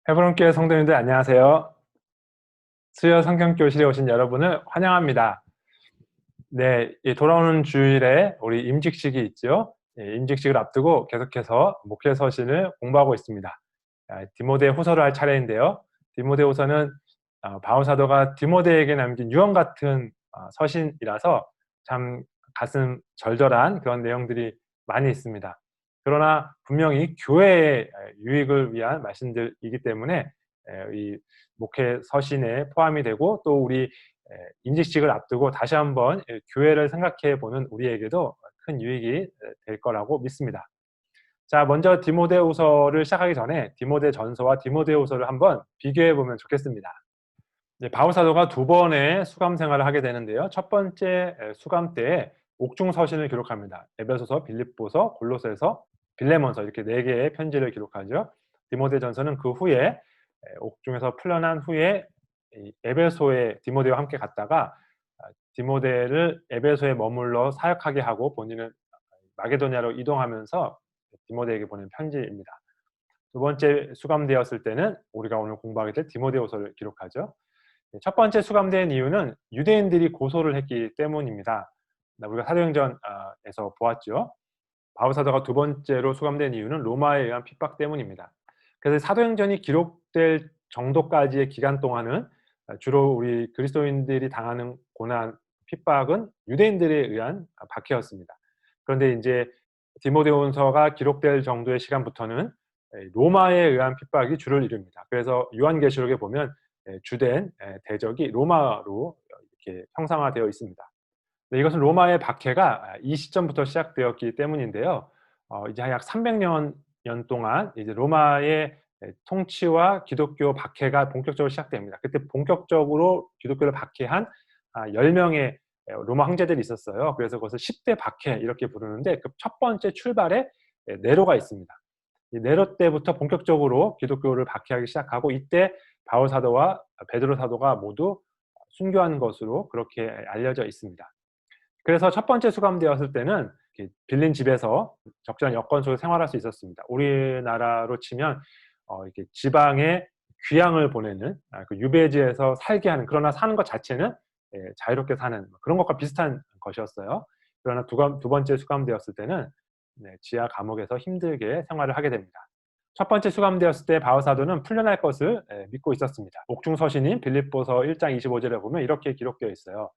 해보론교회 성도님들 안녕하세요. 수요 성경교실에 오신 여러분을 환영합니다. 네, 이 돌아오는 주일에 우리 임직식이 있죠. 임직식을 앞두고 계속해서 목회 서신을 공부하고 있습니다. 디모데 후서를 할 차례인데요. 디모데 후서는 바울 사도가 디모데에게 남긴 유언 같은 서신이라서 참 가슴 절절한 그런 내용들이 많이 있습니다. 그러나 분명히 교회의 유익을 위한 말씀들이기 때문에 이 목회 서신에 포함이 되고, 또 우리 임직식을 앞두고 다시 한번 교회를 생각해 보는 우리에게도 큰 유익이 될 거라고 믿습니다. 자, 먼저 디모데후서를 시작하기 전에 디모데전서와 디모데후서를 한번 비교해 보면 좋겠습니다. 바울 사도가 두 번의 수감 생활을 하게 되는데요. 첫 번째 수감 때에 옥중 서신을 기록합니다. 에베소서, 빌립보서, 골로새서, 빌레몬서, 이렇게 4개의 편지를 기록하죠. 디모데전서는 그 후에 옥중에서 풀려난 후에 에베소에 디모데와 함께 갔다가 디모데를 에베소에 머물러 사역하게 하고 본인은 마게도냐로 이동하면서 디모데에게 보낸 편지입니다. 두 번째 수감되었을 때는 우리가 오늘 공부하게 될 디모데후서를 기록하죠. 첫 번째 수감된 이유는 유대인들이 고소를 했기 때문입니다. 우리가 사도행전에서 보았죠. 바울 사도가 두 번째로 수감된 이유는 로마에 의한 핍박 때문입니다. 그래서 사도행전이 기록될 정도까지의 기간 동안은 주로 우리 그리스도인들이 당하는 고난, 핍박은 유대인들에 의한 박해였습니다. 그런데 이제 디모데후서가 기록될 정도의 시간부터는 로마에 의한 핍박이 주를 이룹니다. 그래서 요한계시록에 보면 주된 대적이 로마로 이렇게 형상화되어 있습니다. 이것은 로마의 박해가 이 시점부터 시작되었기 때문인데요. 이제 약 300년 동안 이제 로마의 통치와 기독교 박해가 본격적으로 시작됩니다. 그때 본격적으로 기독교를 박해한 10명의 로마 황제들이 있었어요. 그래서 그것을 10대 박해 이렇게 부르는데, 그 첫 번째 출발에 네로가 있습니다. 이 네로 때부터 본격적으로 기독교를 박해하기 시작하고, 이때 바울 사도와 베드로 사도가 모두 순교한 것으로 그렇게 알려져 있습니다. 그래서 첫 번째 수감되었을 때는 빌린 집에서 적절한 여건 속에서 생활할 수 있었습니다. 우리나라로 치면 이렇게 지방에 귀향을 보내는 그 유배지에서 살게 하는, 그러나 사는 것 자체는 자유롭게 사는 그런 것과 비슷한 것이었어요. 그러나 두 번째 수감되었을 때는 지하 감옥에서 힘들게 생활을 하게 됩니다. 첫 번째 수감되었을 때 바울 사도는 풀려날 것을 믿고 있었습니다. 옥중 서신인 빌립보서 1장 25절에 보면 이렇게 기록되어 있어요.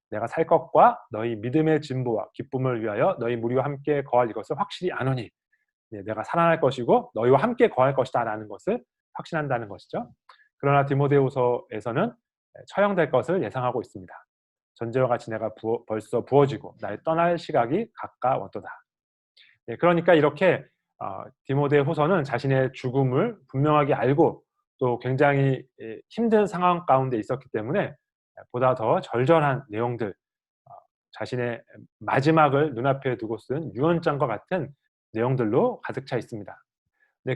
내가 살 것과 너희 믿음의 진보와 기쁨을 위하여 너희 무리와 함께 거할 이것을 확실히 아노니, 내가 살아날 것이고 너희와 함께 거할 것이다 라는 것을 확신한다는 것이죠. 그러나 디모데후서에서는 처형될 것을 예상하고 있습니다. 전제와 같이 내가 벌써 부어지고 나의 떠날 시각이 가까웠도다. 그러니까 이렇게 디모데후서는 자신의 죽음을 분명하게 알고 또 굉장히 힘든 상황 가운데 있었기 때문에 보다 더 절절한 내용들, 자신의 마지막을 눈앞에 두고 쓴 유언장과 같은 내용들로 가득 차 있습니다.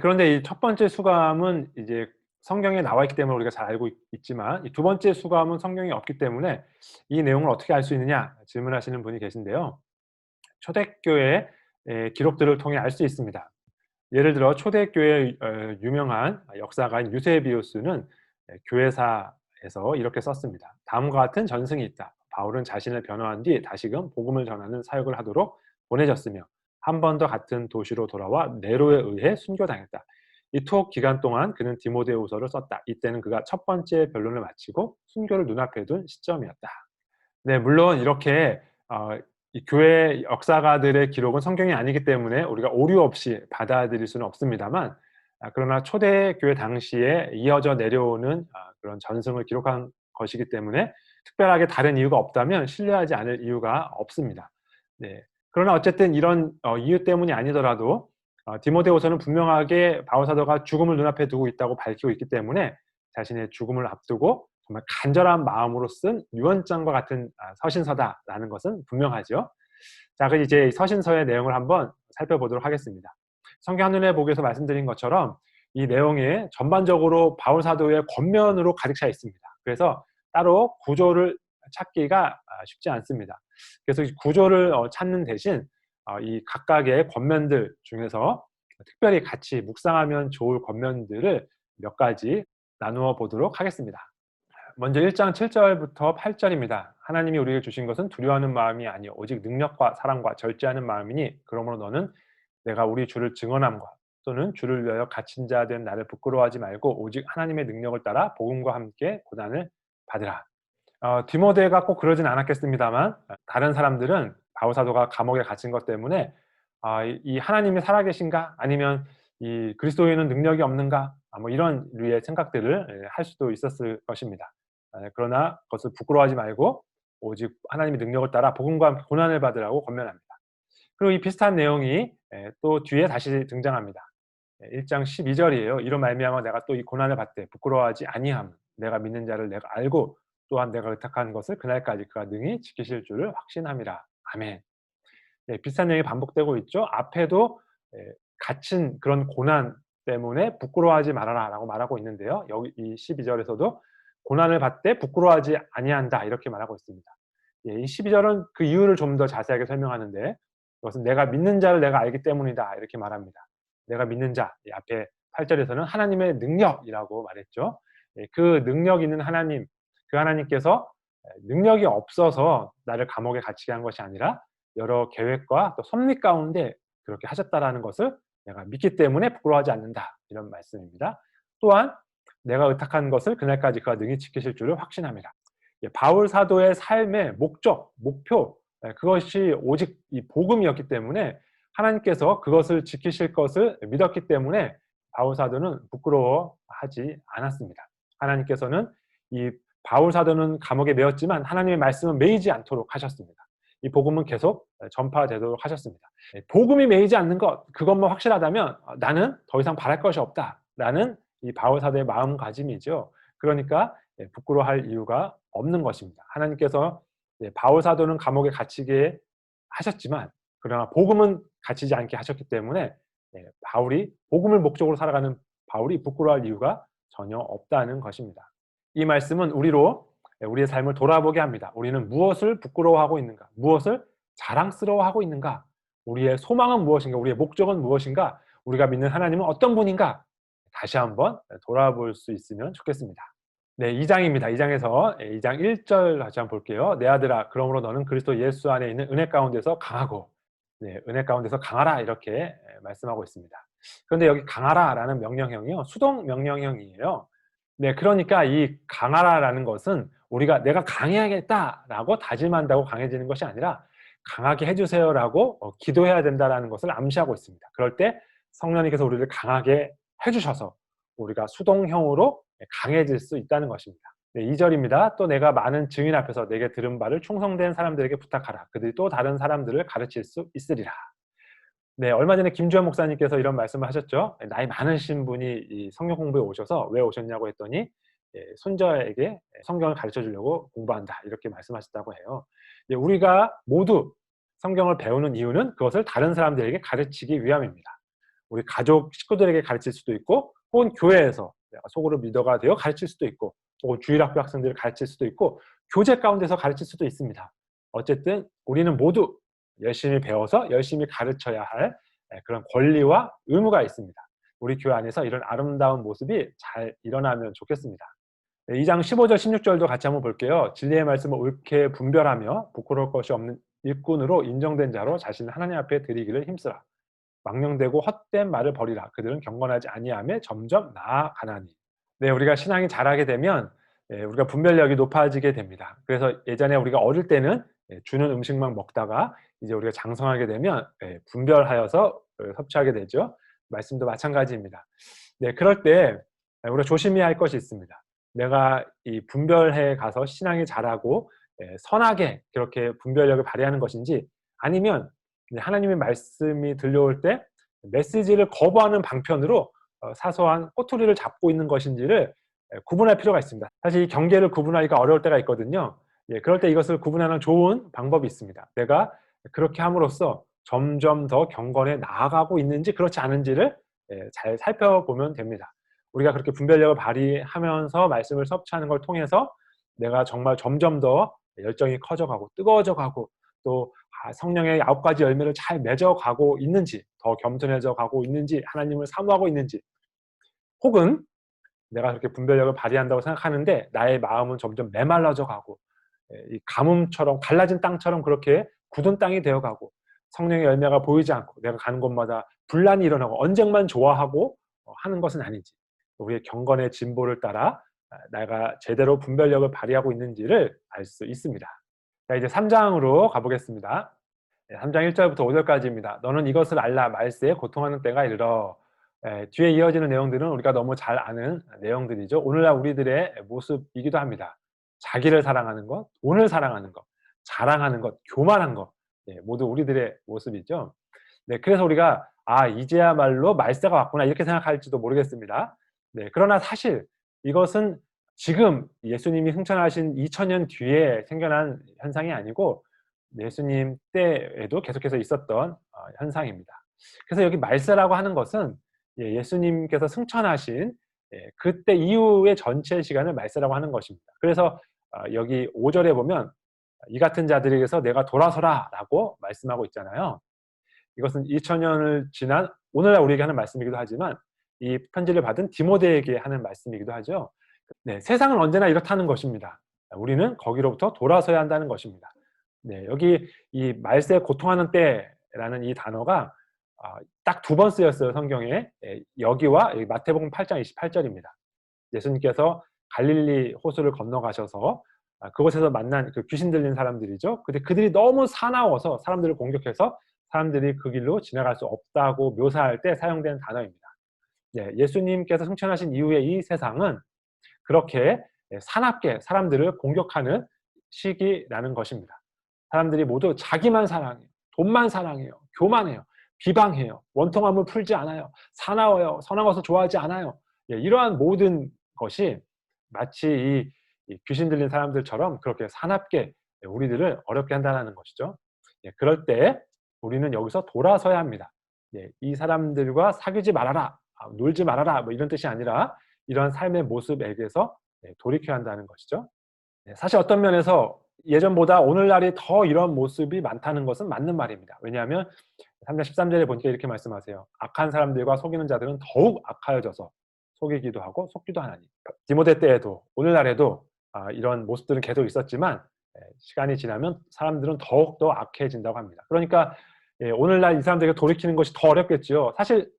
그런데 이 첫 번째 수감은 이제 성경에 나와 있기 때문에 우리가 잘 알고 있지만, 이 두 번째 수감은 성경에 없기 때문에 이 내용을 어떻게 알 수 있느냐 질문하시는 분이 계신데요. 초대교회 기록들을 통해 알 수 있습니다. 예를 들어 초대교회의 유명한 역사가인 유세비우스는 교회사에서 이렇게 썼습니다. 다음과 같은 전승이 있다. 바울은 자신을 변호한 뒤 다시금 복음을 전하는 사역을 하도록 보내졌으며 한 번 더 같은 도시로 돌아와 네로에 의해 순교당했다. 이 투옥 기간 동안 그는 디모데후서를 썼다. 이때는 그가 첫 번째 변론을 마치고 순교를 눈앞에 둔 시점이었다. 물론 이렇게 이 교회 역사가들의 기록은 성경이 아니기 때문에 우리가 오류 없이 받아들일 수는 없습니다만, 그러나 초대교회 당시에 이어져 내려오는 그런 전승을 기록한 것이기 때문에 특별하게 다른 이유가 없다면 신뢰하지 않을 이유가 없습니다. 그러나 어쨌든 이런 이유 때문이 아니더라도 디모데후서는 분명하게 바울 사도가 죽음을 눈앞에 두고 있다고 밝히고 있기 때문에 자신의 죽음을 앞두고 정말 간절한 마음으로 쓴 유언장과 같은 서신서다라는 것은 분명하죠. 자, 그럼 이제 서신서의 내용을 한번 살펴보도록 하겠습니다. 성경 한눈에 보기에서 말씀드린 것처럼 이 내용에 전반적으로 바울 사도의 권면으로 가득 차 있습니다. 그래서 따로 구조를 찾기가 쉽지 않습니다. 그래서 구조를 찾는 대신 이 각각의 권면들 중에서 특별히 같이 묵상하면 좋을 권면들을 몇 가지 나누어 보도록 하겠습니다. 먼저 1장 7절부터 8절입니다. 하나님이 우리에게 주신 것은 두려워하는 마음이 아니요 오직 능력과 사랑과 절제하는 마음이니 그러므로 너는 내가 우리 주를 증언함과 또는 주를 위하여 갇힌 자 된 나를 부끄러워하지 말고 오직 하나님의 능력을 따라 복음과 함께 고난을 받으라. 디모데가 꼭 그러진 않았겠습니다만 다른 사람들은 바울 사도가 감옥에 갇힌 것 때문에 이 하나님이 살아계신가 아니면 이 그리스도인은 능력이 없는가 뭐 이런 류의 생각들을 할 수도 있었을 것입니다. 그러나 그것을 부끄러워하지 말고 오직 하나님의 능력을 따라 복음과 함께 고난을 받으라고 권면합니다. 그리고 이 비슷한 내용이 또 뒤에 다시 등장합니다. 1장 12절이에요. 이로 말미암아 내가 또 이 고난을 받되 부끄러워하지 아니함 내가 믿는 자를 내가 알고 또한 내가 의탁한 것을 그날까지 그가 능히 지키실 줄을 확신함이라. 아멘. 네, 비슷한 내용이 반복되고 있죠. 앞에도 갇힌 그런 고난 때문에 부끄러워하지 말아라라고 말하고 있는데요. 여기 이 12절에서도 고난을 받되 부끄러워하지 아니한다 이렇게 말하고 있습니다. 이 12절은 그 이유를 좀 더 자세하게 설명하는데 그것은 내가 믿는 자를 내가 알기 때문이다 이렇게 말합니다. 내가 믿는 자, 이 앞에 8절에서는 하나님의 능력이라고 말했죠. 그 능력 있는 하나님, 그 하나님께서 능력이 없어서 나를 감옥에 갇히게 한 것이 아니라 여러 계획과 또 섭리 가운데 그렇게 하셨다라는 것을 내가 믿기 때문에 부끄러워하지 않는다 이런 말씀입니다. 또한 내가 의탁한 것을 그날까지 그가 능히 지키실 줄을 확신합니다. 바울 사도의 삶의 목적, 목표 그것이 오직 이 복음이었기 때문에 하나님께서 그것을 지키실 것을 믿었기 때문에 바울 사도는 부끄러워하지 않았습니다. 하나님께서는 이 바울 사도는 감옥에 매였지만 하나님의 말씀은 매이지 않도록 하셨습니다. 이 복음은 계속 전파되도록 하셨습니다. 복음이 매이지 않는 것, 그것만 확실하다면 나는 더 이상 바랄 것이 없다라는 이 바울 사도의 마음가짐이죠. 그러니까 부끄러워할 이유가 없는 것입니다. 하나님께서 바울 사도는 감옥에 갇히게 하셨지만 그러나 복음은 갇히지 않게 하셨기 때문에 바울이 복음을 목적으로 살아가는 바울이 부끄러워할 이유가 전혀 없다는 것입니다. 이 말씀은 우리의 삶을 돌아보게 합니다. 우리는 무엇을 부끄러워하고 있는가? 무엇을 자랑스러워하고 있는가? 우리의 소망은 무엇인가? 우리의 목적은 무엇인가? 우리가 믿는 하나님은 어떤 분인가? 다시 한번 돌아볼 수 있으면 좋겠습니다. 네, 2장입니다. 2장에서 2장 1절 다시 한번 볼게요. 내 아들아, 그러므로 너는 그리스도 예수 안에 있는 은혜 가운데서 강하고, 은혜 가운데서 강하라 이렇게 말씀하고 있습니다. 그런데 여기 강하라라는 명령형이요, 수동 명령형이에요. 네, 그러니까 이 강하라라는 것은 우리가 내가 강해야겠다라고 다짐한다고 강해지는 것이 아니라 강하게 해주세요라고 기도해야 된다라는 것을 암시하고 있습니다. 그럴 때 성령님께서 우리를 강하게 해주셔서 우리가 수동형으로 강해질 수 있다는 것입니다. 네, 2절입니다. 또 내가 많은 증인 앞에서 내게 들은 바를 충성된 사람들에게 부탁하라. 그들이 또 다른 사람들을 가르칠 수 있으리라. 네, 얼마 전에 김주현 목사님께서 이런 말씀을 하셨죠. 나이 많으신 분이 이 성경 공부에 오셔서 왜 오셨냐고 했더니 손자에게 성경을 가르쳐 주려고 공부한다 이렇게 말씀하셨다고 해요. 우리가 모두 성경을 배우는 이유는 그것을 다른 사람들에게 가르치기 위함입니다. 우리 가족, 식구들에게 가르칠 수도 있고 혹은 교회에서 내가 속으로 리더가 되어 가르칠 수도 있고 혹은 주일학교 학생들을 가르칠 수도 있고 교제 가운데서 가르칠 수도 있습니다. 어쨌든 우리는 모두 열심히 배워서 열심히 가르쳐야 할 그런 권리와 의무가 있습니다. 우리 교회 안에서 이런 아름다운 모습이 잘 일어나면 좋겠습니다. 2장 15절 16절도 같이 한번 볼게요. 진리의 말씀을 옳게 분별하며 부끄러울 것이 없는 일꾼으로 인정된 자로 자신을 하나님 앞에 드리기를 힘쓰라. 망령되고 헛된 말을 버리라. 그들은 경건하지 아니하며 점점 나아가나니. 네, 우리가 신앙이 자라게 되면 우리가 분별력이 높아지게 됩니다. 그래서 예전에 우리가 어릴 때는 주는 음식만 먹다가 이제 우리가 장성하게 되면 분별하여서 섭취하게 되죠. 말씀도 마찬가지입니다. 네, 그럴 때 우리가 조심해야 할 것이 있습니다. 내가 이 분별해 가서 신앙이 자라고 선하게 그렇게 분별력을 발휘하는 것인지 아니면 하나님의 말씀이 들려올 때 메시지를 거부하는 방편으로 사소한 꼬투리를 잡고 있는 것인지를 구분할 필요가 있습니다. 사실 이 경계를 구분하기가 어려울 때가 있거든요. 그럴 때 이것을 구분하는 좋은 방법이 있습니다. 내가 그렇게 함으로써 점점 더 경건에 나아가고 있는지 그렇지 않은지를 잘 살펴보면 됩니다. 우리가 그렇게 분별력을 발휘하면서 말씀을 섭취하는 걸 통해서 내가 정말 점점 더 열정이 커져가고 뜨거워져 가고 또 성령의 9가지 열매를 잘 맺어가고 있는지 더 겸손해져 가고 있는지 하나님을 사모하고 있는지 혹은 내가 그렇게 분별력을 발휘한다고 생각하는데 나의 마음은 점점 메말라져 가고 이 가뭄처럼 갈라진 땅처럼 그렇게 굳은 땅이 되어 가고 성령의 열매가 보이지 않고 내가 가는 곳마다 분란이 일어나고 언쟁만 좋아하고 하는 것은 아닌지, 우리의 경건의 진보를 따라 내가 제대로 분별력을 발휘하고 있는지를 알 수 있습니다. 자, 이제 3 장으로 가 보겠습니다. 3장 1 절부터 5 절까지입니다. "너는 이것을 알라. 말세에 고통하는 때가 이르러." 뒤에 이어지는 내용들은 우리가 너무 잘 아는 내용들이죠. 오늘날 우리들의 모습이기도 합니다. 자기를 사랑하는 것, 돈을 사랑하는 것, 자랑하는 것, 교만한 것, 모두 우리들의 모습이죠. 네, 그래서 우리가 '아 이제야말로 말세가 왔구나.' 이렇게 생각할지도 모르겠습니다. 네, 그러나 사실 이것은 지금 예수님이 승천하신 2000년 뒤에 생겨난 현상이 아니고 예수님 때에도 계속해서 있었던 현상입니다. 그래서 여기 말세라고 하는 것은 예수님께서 승천하신 그때 이후의 전체 시간을 말세라고 하는 것입니다. 그래서 여기 5 절에 보면 "이 같은 자들에게서 내가 돌아서라"라고 말씀하고 있잖아요. 이것은 2000년을 지난 오늘날 우리에게 하는 말씀이기도 하지만 이 편지를 받은 디모데에게 하는 말씀이기도 하죠. 네, 세상은 언제나 이렇다는 것입니다. 우리는 거기로부터 돌아서야 한다는 것입니다. 네, 여기 이 말세에 고통하는 때라는 이 단어가 딱 2번 쓰였어요, 성경에. 여기와 여기 마태복음 8장 28절입니다. 예수님께서 갈릴리 호수를 건너가셔서 그곳에서 만난 그 귀신 들린 사람들이죠. 근데 그들이 너무 사나워서 사람들을 공격해서 사람들이 그 길로 지나갈 수 없다고 묘사할 때 사용된 단어입니다. 네, 예수님께서 승천하신 이후에 이 세상은 그렇게 사납게 사람들을 공격하는 시기라는 것입니다. 사람들이 모두 자기만 사랑해요. 돈만 사랑해요. 교만해요. 비방해요. 원통함을 풀지 않아요. 사나워요. 선한 것을 좋아하지 않아요. 이러한 모든 것이 마치 이 귀신 들린 사람들처럼 그렇게 사납게 우리들을 어렵게 한다는 것이죠. 그럴 때 우리는 여기서 돌아서야 합니다. 이 사람들과 사귀지 말아라. 놀지 말아라. 뭐 이런 뜻이 아니라 이런 삶의 모습에게서 돌이켜야 한다는 것이죠. 사실 어떤 면에서 예전보다 오늘날이 더 이런 모습이 많다는 것은 맞는 말입니다. 왜냐하면 3장 13절에 보니까 이렇게 말씀하세요. "악한 사람들과 속이는 자들은 더욱 악하여져서 속이기도 하고 속기도 하나니." 디모데 때에도 오늘날에도 이런 모습들은 계속 있었지만 시간이 지나면 사람들은 더욱더 악해진다고 합니다. 그러니까 오늘날 이 사람들에게 돌이키는 것이 더 어렵겠지요. 사실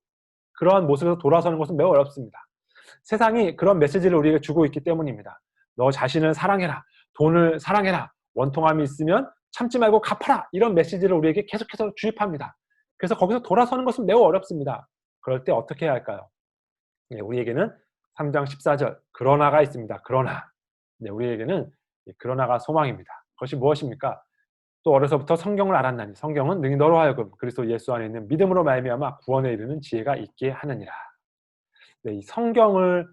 그러한 모습에서 돌아서는 것은 매우 어렵습니다. 세상이 그런 메시지를 우리에게 주고 있기 때문입니다. "너 자신을 사랑해라. 돈을 사랑해라. 원통함이 있으면 참지 말고 갚아라." 이런 메시지를 우리에게 계속해서 주입합니다. 그래서 거기서 돌아서는 것은 매우 어렵습니다. 그럴 때 어떻게 해야 할까요? 우리에게는 3장 14절 그러나가 있습니다. 그러나. 우리에게는 그러나가 소망입니다. 그것이 무엇입니까? "또 어려서부터 성경을 알았나니 성경은 능히 너로 하여금 그리스도 예수 안에 있는 믿음으로 말미암아 구원에 이르는 지혜가 있게 하느니라." 네, 이 성경을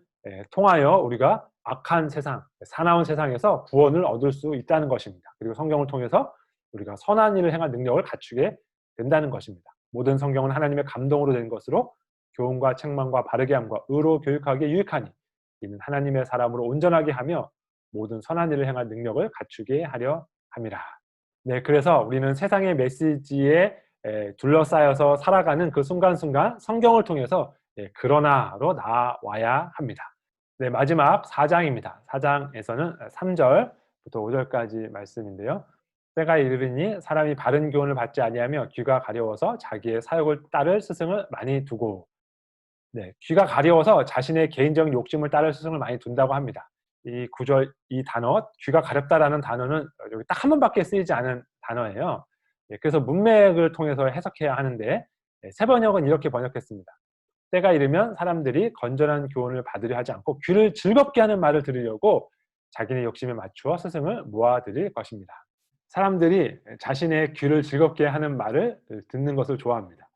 통하여 우리가 악한 세상, 사나운 세상에서 구원을 얻을 수 있다는 것입니다. 그리고 성경을 통해서 우리가 선한 일을 행할 능력을 갖추게 된다는 것입니다. 모든 성경은 하나님의 감동으로 된 것으로 교훈과 책망과 바르게 함과 의로 교육하기에 유익하니 이는 하나님의 사람으로 온전하게 하며 모든 선한 일을 행할 능력을 갖추게 하려 함이라. 네, 그래서 우리는 세상의 메시지에 둘러싸여서 살아가는 그 순간순간 성경을 통해서 그러나로 나와야 합니다. 네, 마지막 4 장입니다. 4 장에서는 3 절부터 5 절까지 말씀인데요. "때가 이르리니 사람이 바른 교훈을 받지 아니하며 귀가 가려워서 자기의 사욕을 따를 스승을 많이 두고." 네, 귀가 가려워서 자신의 개인적인 욕심을 따를 스승을 많이 둔다고 합니다. 이 구절 이 단어 "귀가 가렵다"라는 단어는 여기 딱 한 번밖에 쓰이지 않은 단어예요. 그래서 문맥을 통해서 해석해야 하는데 새 번역은 이렇게 번역했습니다. "때가 이르면 사람들이 건전한 교훈을 받으려 하지 않고 귀를 즐겁게 하는 말을 들으려고 자기네 욕심에 맞추어 스승을 모아들일 것입니다." 사람들이 자신의 귀를 즐겁게 하는 말을 듣는 것을 좋아합니다.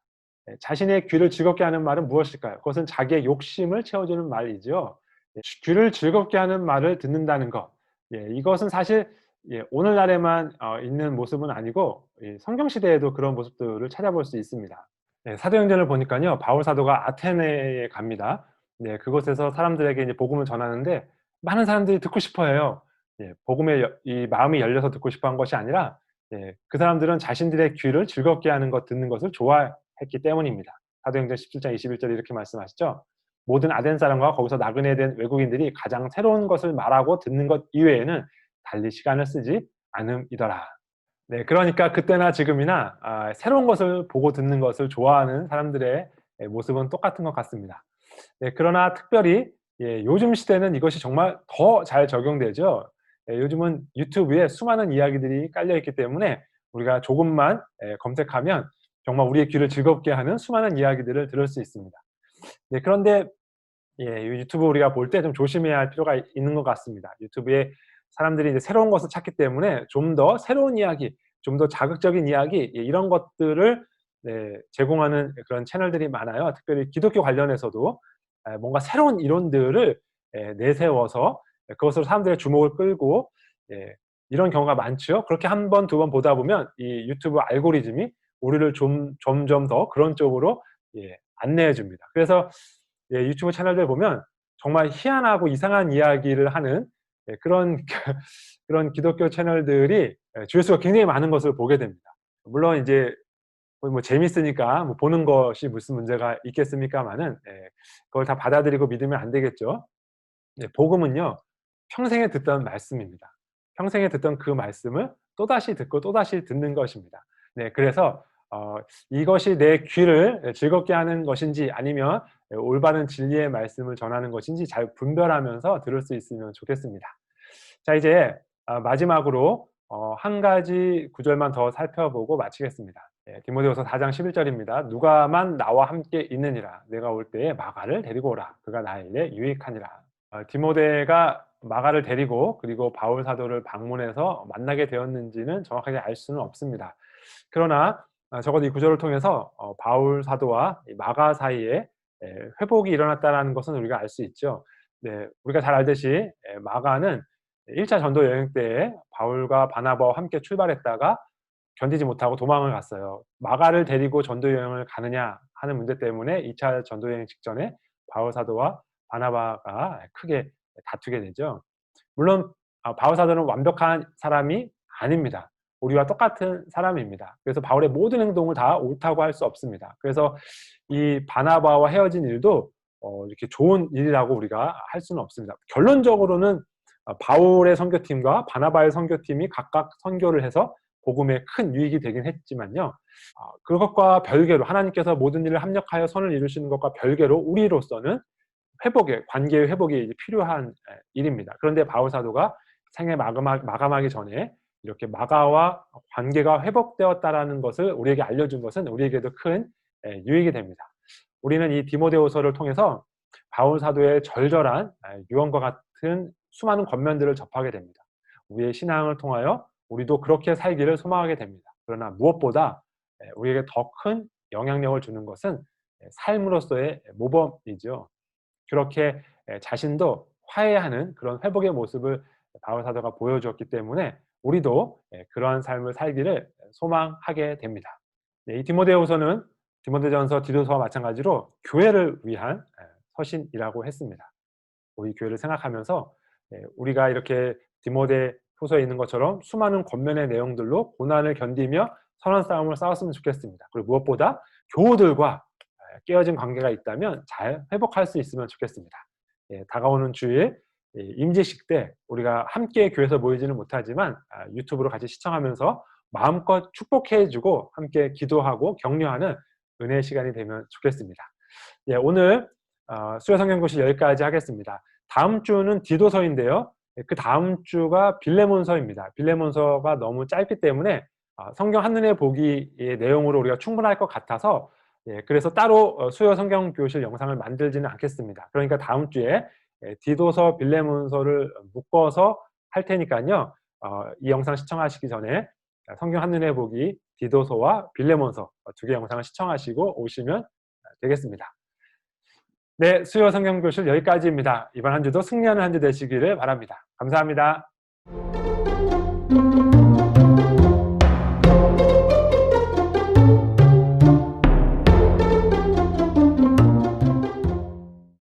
자신의 귀를 즐겁게 하는 말은 무엇일까요? 그것은 자기의 욕심을 채워주는 말이죠. 귀를 즐겁게 하는 말을 듣는다는 것. 이것은 사실 오늘날에만 있는 모습은 아니고 성경 시대에도 그런 모습들을 찾아볼 수 있습니다. 사도행전을 보니까요, 바울 사도가 아테네에 갑니다. 그곳에서 사람들에게 이제 복음을 전하는데 많은 사람들이 듣고 싶어해요. 복음에 이 마음이 열려서 듣고 싶어한 것이 아니라 그 사람들은 자신들의 귀를 즐겁게 하는 것, 듣는 것을 좋아했기 때문입니다. 사도행전 17장 21절에 이렇게 말씀하시죠. 모든 아덴 사람과 거기서 나그네 된 외국인들이 가장 새로운 것을 말하고 듣는 것 이외에는 달리 시간을 쓰지 않음이더라. 네, 그러니까 그때나 지금이나 새로운 것을 보고 듣는 것을 좋아하는 사람들의 모습은 똑같은 것 같습니다. 네, 그러나 특별히 요즘 시대는 이것이 정말 더 잘 적용되죠. 요즘은 유튜브에 수많은 이야기들이 깔려 있기 때문에 우리가 조금만 검색하면 정말 우리의 귀를 즐겁게 하는 수많은 이야기들을 들을 수 있습니다. 네, 그런데 유튜브 우리가 볼 때 좀 조심해야 할 필요가 있는 것 같습니다. 유튜브에 사람들이 이제 새로운 것을 찾기 때문에 좀 더 새로운 이야기, 좀 더 자극적인 이야기, 이런 것들을 제공하는 그런 채널들이 많아요. 특별히 기독교 관련해서도 뭔가 새로운 이론들을 내세워서 그것으로 사람들의 주목을 끌고 이런 경우가 많죠. 그렇게 한 번, 두 번 보다 보면 이 유튜브 알고리즘이 우리를 점점 더 그런 쪽으로 안내해 줍니다. 그래서 유튜브 채널들 보면 정말 희한하고 이상한 이야기를 하는 그런 그런 기독교 채널들이 조회수가 굉장히 많은 것을 보게 됩니다. 물론 이제 뭐 재밌으니까 뭐 보는 것이 무슨 문제가 있겠습니까마는 그걸 다 받아들이고 믿으면 안 되겠죠. 복음은요, 평생에 듣던 말씀입니다. 평생에 듣던 그 말씀을 또다시 듣고 또다시 듣는 것입니다. 네, 그래서 이것이 내 귀를 즐겁게 하는 것인지 아니면 올바른 진리의 말씀을 전하는 것인지 잘 분별하면서 들을 수 있으면 좋겠습니다. 자, 이제 마지막으로 한 가지 구절만 더 살펴보고 마치겠습니다. 디모데후서 4장 11절입니다. 누가만 나와 함께 있느니라. 내가 올 때에 마가를 데리고 오라. 그가 나의 일에 유익하니라. 디모데가 마가를 데리고 그리고 바울 사도를 방문해서 만나게 되었는지는 정확하게 알 수는 없습니다. 그러나 적어도 이 구절을 통해서 바울 사도와 마가 사이에 회복이 일어났다는 것은 우리가 알 수 있죠. 네, 우리가 잘 알듯이 마가는 1차 전도 여행 때에 바울과 바나바와 함께 출발했다가 견디지 못하고 도망을 갔어요. 마가를 데리고 전도 여행을 가느냐 하는 문제 때문에 2차 전도 여행 직전에 바울 사도와 바나바가 크게 다투게 되죠. 물론 바울 사도는 완벽한 사람이 아닙니다. 우리와 똑같은 사람입니다. 그래서 바울의 모든 행동을 다 옳다고 할 수 없습니다. 그래서 이 바나바와 헤어진 일도 이렇게 좋은 일이라고 우리가 할 수는 없습니다. 결론적으로는 바울의 선교팀과 바나바의 선교팀이 각각 선교를 해서 복음에 큰 유익이 되긴 했지만요. 그것과 별개로 하나님께서 모든 일을 합력하여 선을 이루시는 것과 별개로 우리로서는 관계의 회복이 필요한 일입니다. 그런데 바울 사도가 생애 마감하기 전에 이렇게 마가와 관계가 회복되었다라는 것을 우리에게 알려준 것은 우리에게도 큰 유익이 됩니다. 우리는 이 디모데후서를 통해서 바울 사도의 절절한 유언과 같은 수많은 권면들을 접하게 됩니다. 우리의 신앙을 통하여 우리도 그렇게 살기를 소망하게 됩니다. 그러나 무엇보다 우리에게 더 큰 영향력을 주는 것은 삶으로서의 모범이죠. 그렇게 자신도 화해하는 그런 회복의 모습을 바울 사도가 보여주었기 때문에 우리도 그러한 삶을 살기를 소망하게 됩니다. 이 디모데후서는 디모데전서, 디도서와 마찬가지로 교회를 위한 서신이라고 했습니다. 우리 교회를 생각하면서 우리가 이렇게 디모데후서에 있는 것처럼 수많은 권면의 내용들로 고난을 견디며 선한 싸움을 싸웠으면 좋겠습니다. 그리고 무엇보다 교우들과 깨어진 관계가 있다면 잘 회복할 수 있으면 좋겠습니다. 다가오는 주일 임직식 때 우리가 함께 교회에서 모이지는 못하지만 유튜브로 같이 시청하면서 마음껏 축복해주고 함께 기도하고 격려하는 은혜의 시간이 되면 좋겠습니다. 오늘 수요 성경교실 여기까지 하겠습니다. 다음 주는 디도서인데요. 그 다음 주가 빌레몬서입니다. 빌레몬서가 너무 짧기 때문에 성경 한눈에 보기의 내용으로 우리가 충분할 것 같아서 그래서 따로 수요 성경교실 영상을 만들지는 않겠습니다. 그러니까 다음 주에 디도서, 빌레몬서를 묶어서 할 테니까요. 이 영상 시청하시기 전에 성경 한눈에 보기 디도서와 빌레몬서 두 개 영상을 시청하시고 오시면 되겠습니다. 네, 수요 성경교실 여기까지입니다. 이번 한 주도 승리하는 한 주 되시기를 바랍니다. 감사합니다.